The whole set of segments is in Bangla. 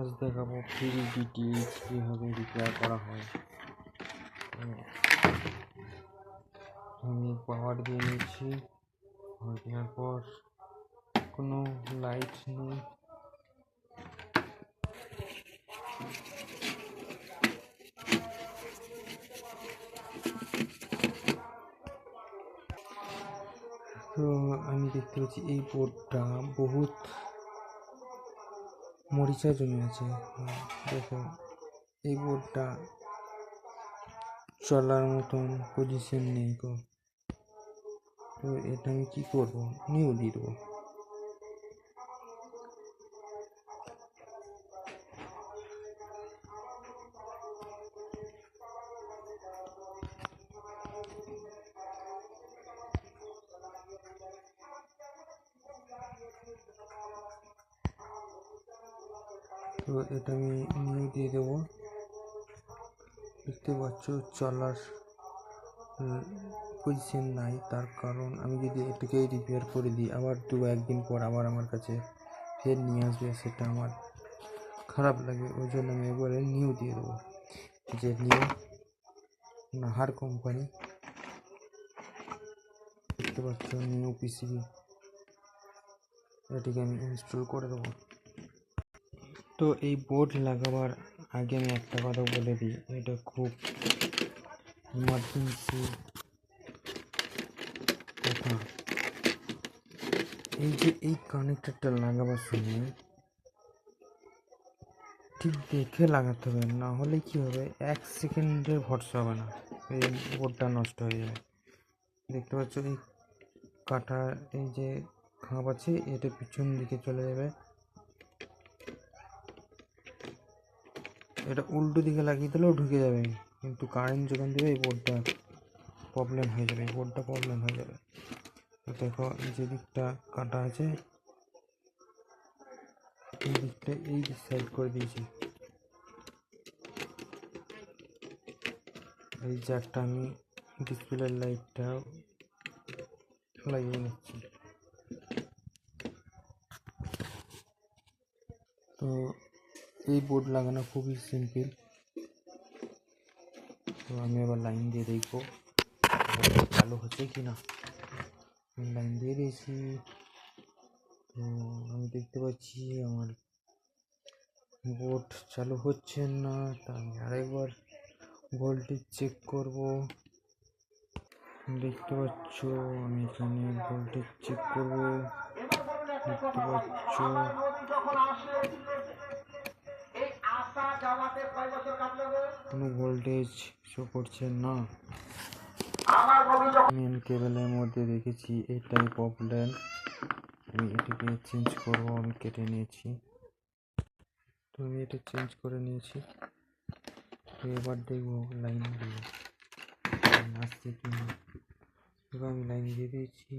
আজ দেখাবো FreeDTH কীভাবে রিপেয়ার করা হয়। আমি পাওয়ার দিয়ে নিয়েছি, দেওয়ার পর কোনো লাইট নেই, তো আমি দেখতে পাচ্ছি এই বোর্ডটা বহুত মরিচা জমে আছে। দেখো এই বোর্ডটা চলার মতন পজিশন নেই গো। তো এটা আমি কী করবো, নিউ দিয়ে দেবো। তো এটা আমি নিউ দিয়ে দেবো। দেখতে পাচ্ছ চলার পজিশন নাই, তার কারণ আমি যদি এটাকে রিপেয়ার করে দিই আবার একদিন পর আবার আমার কাছে ফের নিয়ে আসবে, সেটা আমার খারাপ লাগে। ওই জন্য আমি একবারে নিউ দিয়ে দেবো। যে নিউ নাহার কোম্পানি, দেখতে পাচ্ছ নিউ পিসিবি, এটিকে আমি ইনস্টল করে দেবো। তো এই বোর্ড লাগাবার আগে আমি একটা কথা বলে দিই, এটা খুব ইমার্জেন্সি কথা। এই যে এই কানেক্টরটা লাগাবার সময় ঠিক দেখে লাগাতে হবে, না হলে কি হবে, 1 সেকেন্ডের ভরসা হবে না, এই বোর্ডটা নষ্ট হয়ে যাবে। দেখতে পাচ্ছ এই কাটা, এই যে খাপ আছে এটা পিছন দিকে চলে যাবে, এটা উল্টো দিকে লাগিয়ে দিলেও ঢুকে যাবে, কিন্তু কারেন্ট যখন দেবে এই বোর্ডটা প্রবলেম হয়ে যাবে। তো দেখো এই যে দিকটা কাটা আছে, এই দিকটা এই সাইড করে দিয়েছি। এই জ্যাকটা আমি ডিসপ্লে লাইটটা লাগিয়ে নিচ্ছি। তো এই বোর্ড লাগানো খুবই সিম্পল। তো আমি এবার লাইন দিয়ে দেখবো চালু হচ্ছে কি না। লাইন দিয়ে দিয়েছি, তো আমি দেখতে পাচ্ছি আমার বোর্ড চালু হচ্ছে না। তা আমি আরেকবার ভোল্টেজ চেক করব। দেখতে পাচ্ছ আমি এখানে ভোল্টেজ চেক করব, দেখতে পাচ্ছ কোনো ভোল্টেজ শো করছে না। মেন কেবলের মধ্যে দেখেছি এটাই প্রবলেম, আমি এটাকে চেঞ্জ করব। আমি কেটে নিয়েছি, তো আমি এটা চেঞ্জ করে নিয়েছি। তো এবার দেখবো লাইন দিয়ে আসছে কি না। এবার আমি লাইন দিয়ে দিয়েছি,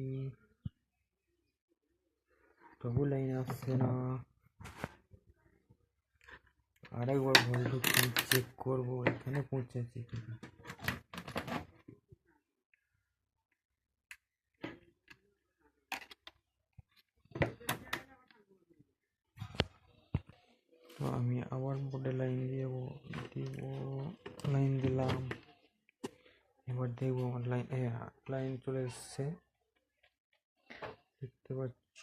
তবু লাইন আসছে না। আরেকবার ভোল্টেজ চেক করবো এখানে পৌঁছেছে কিনা। তো আমি আবার বোর্ডে লাইন লাইন দিলাম। এবার দেখবো আমার লাইন চলে এসছে, দেখতে পাচ্ছ।